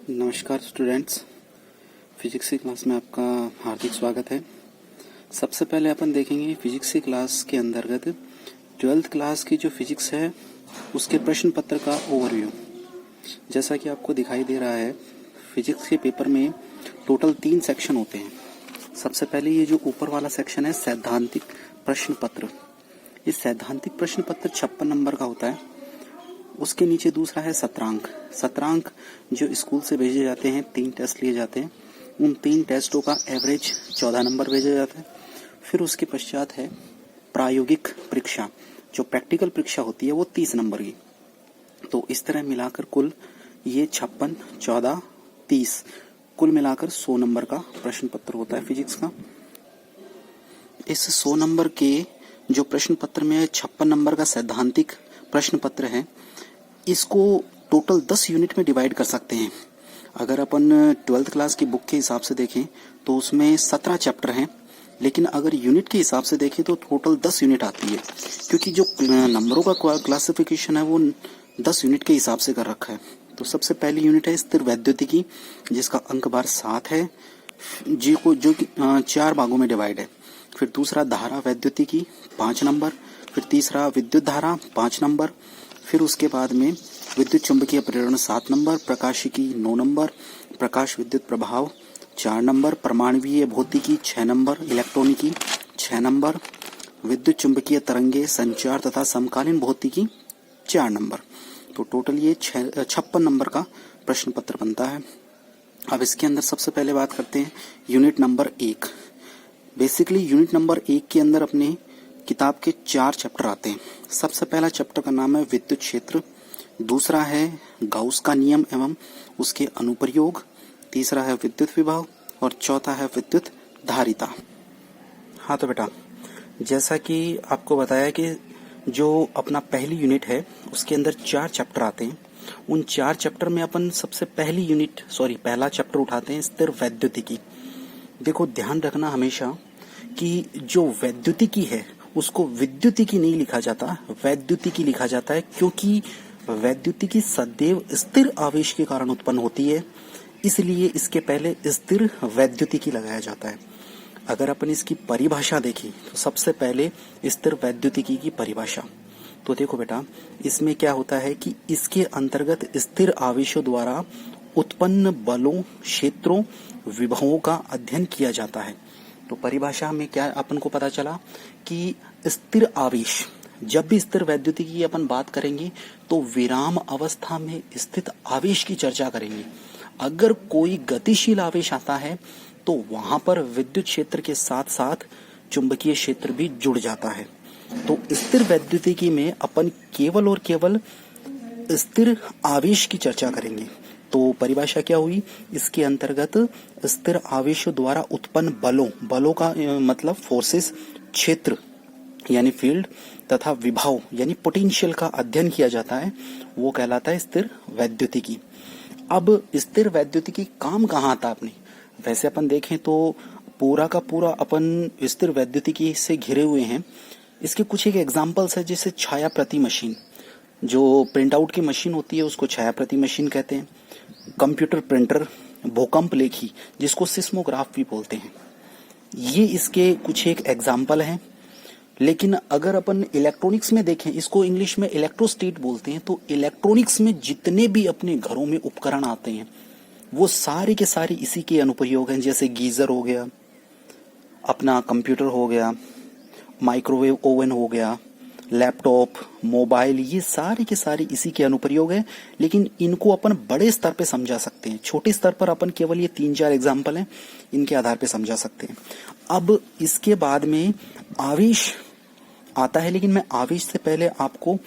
नमस्कार students, physics की class में आपका हार्दिक स्वागत है। सबसे पहले अपन देखेंगे फिजिक्स की क्लास के अंतर्गत 12th क्लास की जो फिजिक्स है उसके प्रश्न पत्र का ओवरव्यू। जैसा कि आपको दिखाई दे रहा है, फिजिक्स के पेपर में टोटल 3 सेक्शन होते हैं। सबसे पहले ये जो ऊपर वाला सेक्शन है सैद्धांतिक प्रश्न पत्र। ये सैद्धांतिक प्रश्न पत्र 56 नंबर का होता है। उसके नीचे दूसरा है सत्रांक जो स्कूल से भेजे जाते हैं, 3 टेस्ट लिए जाते हैं। उन 3 टेस्टों का एवरेज 14 नंबर भेजा जाता है। फिर उसके पश्चात है प्रायोगिक परीक्षा, जो प्रैक्टिकल परीक्षा होती है वो 30 नंबर की। तो इस तरह मिलाकर कुल ये 56, 14, 30 कुल मिलाकर 100 नंबर का प्रश्न पत्र होता है फिजिक्स का। इस 100 नंबर के जो प्रश्न पत्र में 56 नंबर का सैद्धांतिक प्रश्न पत्र है, इसको टोटल 10 यूनिट में डिवाइड कर सकते हैं। अगर अपन 12th क्लास की बुक के हिसाब से देखें तो उसमें 17 चैप्टर हैं, लेकिन अगर यूनिट के हिसाब से देखें तो टोटल 10 यूनिट आती है, क्योंकि जो नंबरों का क्लासिफिकेशन है वो 10 यूनिट के हिसाब से कर रखा है। तो सबसे पहली यूनिट है स्थिर वैद्युतिकी, जिसका अंक भार 7 है, जो कि 4 भागों में डिवाइड है। फिर दूसरा धारा वैद्युतिकी 5 नंबर, फिर तीसरा विद्युत धारा 5 नंबर, फिर उसके बाद में विद्युत चुंबकीय प्रेरण 7 नंबर, प्रकाशिकी 9 नंबर, प्रकाश विद्युत प्रभाव 4 नंबर, परमाणुवीय भौतिकी 6 नंबर, इलेक्ट्रॉनिकी 6 नंबर, विद्युत चुंबकीय तरंगे, संचार तथा समकालीन भौतिकी 4 नंबर। तो टोटल ये 56 नंबर का प्रश्न पत्र बनता है। अब इसके अंदर सबसे पहले बात करते हैं unit number 1। Basically unit number 1 के अंदर अपने किताब के 4 चैप्टर आते हैं। सबसे पहला चैप्टर का नाम है विद्युत क्षेत्र, दूसरा है गाउस का नियम एवं उसके अनुप्रयोग, तीसरा है विद्युत विभव और चौथा है विद्युत धारिता। हाँ तो बेटा, जैसा कि आपको बताया कि जो अपना पहली यूनिट है उसके अंदर 4 चैप्टर आते हैं। उन 4 चैप्टर में अपन सबसे पहला चैप्टर उठाते हैं स्थिर वैद्युतिकी। देखो, ध्यान रखना हमेशा कि जो वैद्युतिकी है उसको विद्युतिकी नहीं लिखा जाता, वैद्युतिकी लिखा जाता है, क्योंकि वैद्युतिकी सदैव स्थिर आवेश के कारण उत्पन्न होती है, इसलिए इसके पहले स्थिर वैद्युतिकी लगाया जाता है। अगर अपन इसकी परिभाषा देखें तो सबसे पहले स्थिर वैद्युतिकी की परिभाषा, तो देखो बेटा, इसमें क्या होता है कि इसके अंतर्गत स्थिर आवेशों द्वारा उत्पन्न बलों, क्षेत्रों, विभवों का अध्ययन किया जाता है। तो परिभाषा में क्या अपन को पता चला कि स्थिर आवेश, जब भी स्थिर वैद्युतिकी की अपन बात करेंगे तो विराम अवस्था में स्थित आवेश की चर्चा करेंगे। अगर कोई गतिशील आवेश आता है तो वहां पर विद्युत क्षेत्र के साथ साथ चुंबकीय क्षेत्र भी जुड़ जाता है। तो स्थिर वैद्युतिकी में अपन केवल और केवल स्थिर आवेश की चर्चा करेंगे। तो परिभाषा क्या हुई, इसके अंतर्गत स्थिर आवेशों द्वारा उत्पन्न बलों का मतलब फोर्सेस, क्षेत्र यानी फील्ड तथा विभव यानी पोटेंशियल का अध्ययन किया जाता है, वो कहलाता है स्थिर वैद्युतिकी। अब स्थिर वैद्युतिकी काम कहाँ आता अपने, वैसे अपन देखें तो पूरा का पूरा अपन स्थिर वैद्युतिकी से घिरे हुए हैं। इसके कुछ एक एग्जाम्पल्स है, जैसे छाया प्रति मशीन, जो प्रिंट आउट की मशीन होती है उसको छाया प्रति मशीन कहते हैं। कंप्यूटर प्रिंटर, भूकंप लेखी जिसको सिस्मोग्राफ भी बोलते हैं, ये इसके कुछ एक एग्जाम्पल हैं। लेकिन अगर अपन इलेक्ट्रॉनिक्स में देखें, इसको इंग्लिश में इलेक्ट्रोस्टेट बोलते हैं, तो इलेक्ट्रॉनिक्स में जितने भी अपने घरों में उपकरण आते हैं वो सारे के सारे इसी के अनुप्रयोग हैं। जैसे गीजर हो गया, अपना कंप्यूटर हो गया, माइक्रोवेव ओवन हो गया, लैपटॉप, मोबाइल, ये सारे के सारे इसी के अनुप्रयोग हैं। लेकिन इनको अपन बड़े स्तर पे समझा सकते हैं, छोटे स्तर पर अपन केवल ये 3-4 एग्जाम्पल हैं, इनके आधार पे समझा सकते हैं। अब इसके बाद में आवेश आता है, लेकिन मैं आवेश से पहले आपको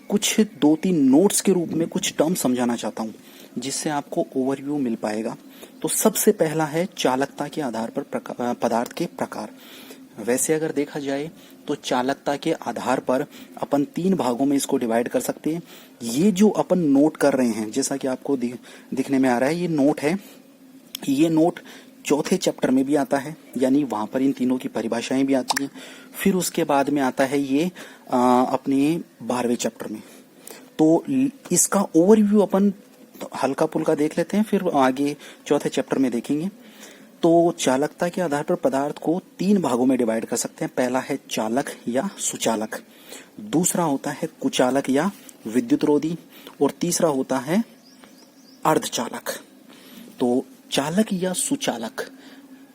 कुछ 2-3 नोट्स के रूप में कुछ टर्म समझाना चाहता हूँ, जिससे आपको ओवरव्यू मिल पाएगा। तो सबसे पहला है चालकता के आधार पर पदार्थ के प्रकार। वैसे अगर देखा जाए तो चालकता के आधार पर अपन 3 भागों में इसको डिवाइड कर सकते हैं। ये जो अपन नोट कर रहे हैं, जैसा कि आपको दिखने में आ रहा है, ये नोट है। ये नोट चौथे चैप्टर में भी आता है, यानी वहां पर इन तीनों की परिभाषाएं भी आती हैं। फिर उसके बाद में आता है ये अपने 12वें चैप्टर में। तो इसका ओवरव्यू अपन तो हल्का पुल्का देख लेते हैं, फिर आगे चौथे चैप्टर में देखेंगे। तो चालकता के आधार पर पदार्थ को 3 भागों में डिवाइड कर सकते हैं। पहला है चालक या सुचालक, दूसरा होता है कुचालक या विद्युत रोधी, और तीसरा होता है अर्धचालक। तो चालक या सुचालक,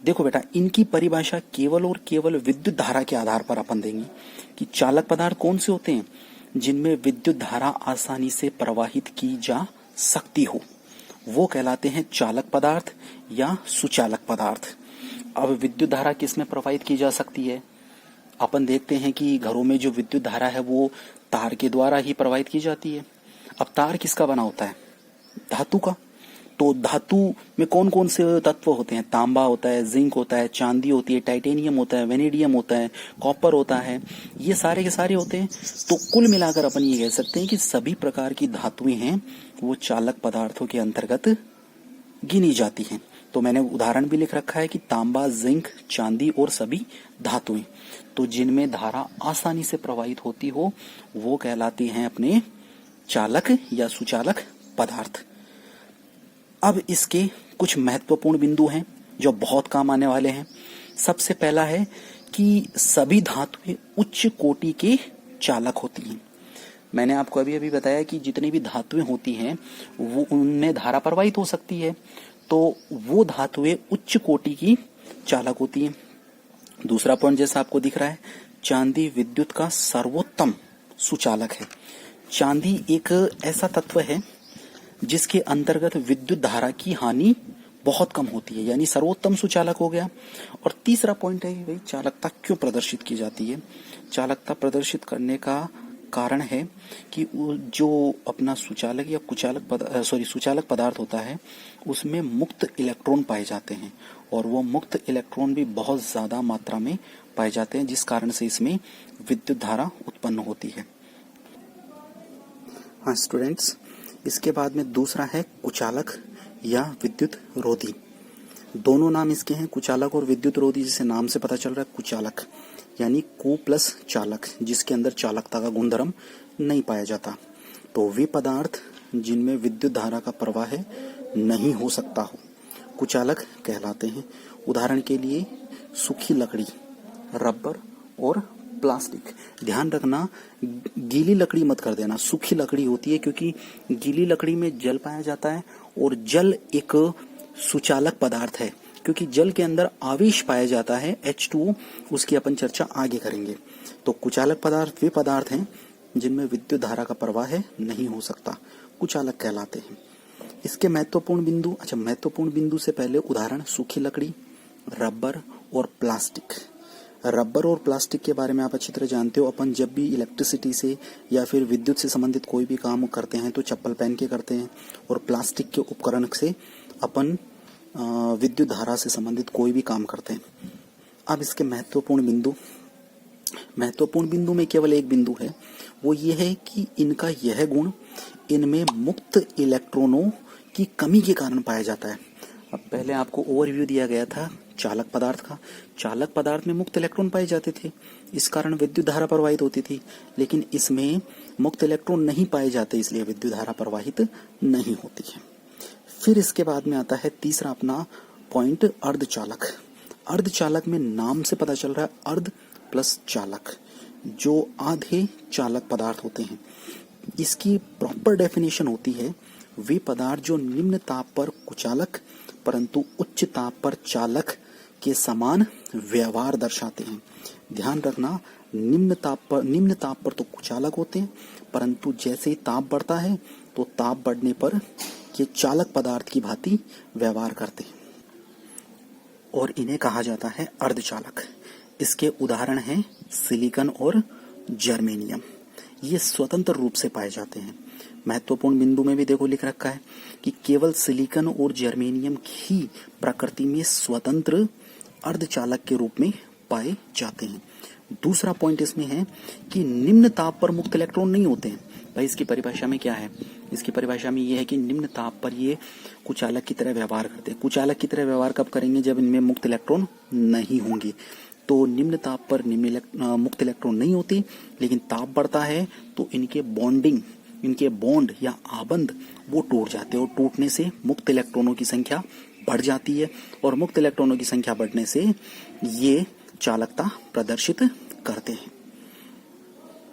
देखो बेटा, इनकी परिभाषा केवल और केवल विद्युत धारा के आधार पर अपन देंगे कि चालक पदार्थ कौन से होते हैं जिनमें विद्युत धारा आसानी से प्रवाहित की जा सकती हो, वो कहलाते हैं चालक पदार्थ या सुचालक पदार्थ। अब विद्युत धारा किस में प्रवाहित की जा सकती है? अपन देखते हैं कि घरों में जो विद्युत धारा है वो तार के द्वारा ही प्रवाहित की जाती है। अब तार किसका बना होता है? धातु का। तो धातु में कौन कौन से तत्व होते हैं? तांबा होता है, जिंक होता है, चांदी होती है, टाइटेनियम होता है, वेनेडियम होता है, कॉपर होता है, ये सारे के सारे होते हैं। तो कुल मिलाकर अपन ये कह सकते हैं कि सभी प्रकार की धातुएं हैं वो चालक पदार्थों के अंतर्गत गिनी जाती हैं। तो मैंने उदाहरण भी लिख रखा है कि तांबा, जिंक, चांदी और सभी धातुएं, तो जिनमें धारा आसानी से प्रवाहित होती हो वो कहलाती हैं अपने चालक या सुचालक पदार्थ। अब इसके कुछ महत्वपूर्ण बिंदु हैं जो बहुत काम आने वाले हैं। सबसे पहला है कि सभी धातुएं उच्च कोटि के चालक होती हैं। मैंने आपको अभी बताया कि जितनी भी धातुएं होती हैं वो उनमें धारा प्रवाहित हो सकती है, तो वो धातुएं उच्च कोटि की चालक होती हैं। दूसरा पॉइंट जैसा आपको दिख रहा है, चांदी विद्युत का सर्वोत्तम सुचालक है। चांदी एक ऐसा तत्व है जिसके अंतर्गत विद्युत धारा की हानि बहुत कम होती है, यानी सर्वोत्तम सुचालक हो गया। और तीसरा पॉइंट है भाई, चालकता क्यों प्रदर्शित की जाती है? चालकता प्रदर्शित करने का कारण है कि जो अपना सुचालक या सुचालक पदार्थ होता है उसमें मुक्त इलेक्ट्रॉन पाए जाते हैं, और वो मुक्त इलेक्ट्रॉन भी बहुत ज्यादा मात्रा में पाए जाते हैं, जिस कारण से इसमें विद्युत धारा उत्पन्न होती है। हाँ स्टूडेंट्स, इसके बाद में दूसरा है कुचालक या विद्युत रोधी। दोनों नाम इसके हैं, कुचालक और विद्युत रोधी। जिसे नाम से पता चल रहा है कुचालक यानी कु प्लस चालक, जिसके अंदर चालकता का गुणधर्म नहीं पाया जाता। तो वे पदार्थ जिनमें विद्युत धारा का प्रवाह नहीं हो सकता हो कुचालक कहलाते हैं। उदाहरण के लिए सूखी लकड़ी, रबर और प्लास्टिक। ध्यान रखना, गीली लकड़ी मत कर देना, सूखी लकड़ी होती है, क्योंकि गीली लकड़ी में जल पाया जाता है और जल एक सुचालक पदार्थ है, क्योंकि जल के अंदर आवेश पाया जाता है H2O। उसकी अपन चर्चा आगे करेंगे। तो कुचालक पदार्थ वे पदार्थ हैं जिनमें विद्युत धारा का प्रवाह नहीं हो सकता, कुचालक कहलाते हैं। इसके महत्वपूर्ण बिंदु से पहले उदाहरण सूखी लकड़ी, रबर और प्लास्टिक। रबर और प्लास्टिक के बारे में आप अच्छी तरह जानते हो। अपन जब भी इलेक्ट्रिसिटी से या फिर विद्युत से संबंधित कोई भी काम करते हैं तो चप्पल पहन के करते हैं, और प्लास्टिक के उपकरण से अपन विद्युत धारा से संबंधित कोई भी काम करते हैं। अब इसके महत्वपूर्ण बिंदु में केवल एक बिंदु है, वो ये है कि इनका यह गुण इनमें मुक्त इलेक्ट्रॉनों की कमी के कारण पाया जाता है। अब पहले आपको ओवरव्यू दिया गया था चालक पदार्थ का। चालक पदार्थ में मुक्त इलेक्ट्रॉन पाए जाते थे, इस कारण विद्युत धारा प्रवाहित होती थी, लेकिन इसमें मुक्त इलेक्ट्रॉन नहीं पाए जाते, इसलिए विद्युत धारा प्रवाहित नहीं होती है। फिर इसके बाद में आता है तीसरा अपना पॉइंट, अर्धचालक। अर्धचालक में नाम से पता चल रहा है अर्ध प्लस चालक, जो आधे चालक पदार्थ होते हैं। इसकी प्रॉपर डेफिनेशन होती है वे पदार्थ जो निम्न ताप पर कुचालक परंतु उच्च ताप पर चालक के समान व्यवहार दर्शाते हैं। ध्यान रखना, निम्न ताप पर तो कुचालक होते हैं, परंतु जैसे ही ताप बढ़ता है तो ताप बढ़ने पर ये चालक पदार्थ की भांति व्यवहार करते हैं, और इन्हें कहा जाता है अर्धचालक। इसके उदाहरण हैं सिलिकॉन और जर्मेनियम। ये स्वतंत्र रूप से पाए जाते हैं। महत्वपूर्ण बिंदु में भी देखो लिख रखा है कि केवल सिलिकॉन और जर्मेनियम ही प्रकृति में स्वतंत्र अर्धचालक के रूप में पाए जाते हैं। दूसरा पॉइंट इसमें है कि निम्न ताप पर मुक्त इलेक्ट्रॉन नहीं होते हैं। भाई इसकी परिभाषा में क्या है? इसकी परिभाषा में ये है कि निम्न ताप पर ये कुचालक की तरह व्यवहार करते हैं। कुचालक की तरह व्यवहार कब करेंगे? जब इनमें मुक्त इलेक्ट्रॉन नहीं होंगे। तो निम्न ताप पर मुक्त इलेक्ट्रॉन नहीं होती, लेकिन ताप बढ़ता है तो इनके बॉन्डिंग इनके बॉन्ड या आबंध वो टूट जाते हैं और टूटने से मुक्त इलेक्ट्रॉनों की संख्या बढ़ जाती है और मुक्त इलेक्ट्रॉनों की संख्या बढ़ने से ये चालकता प्रदर्शित करते हैं।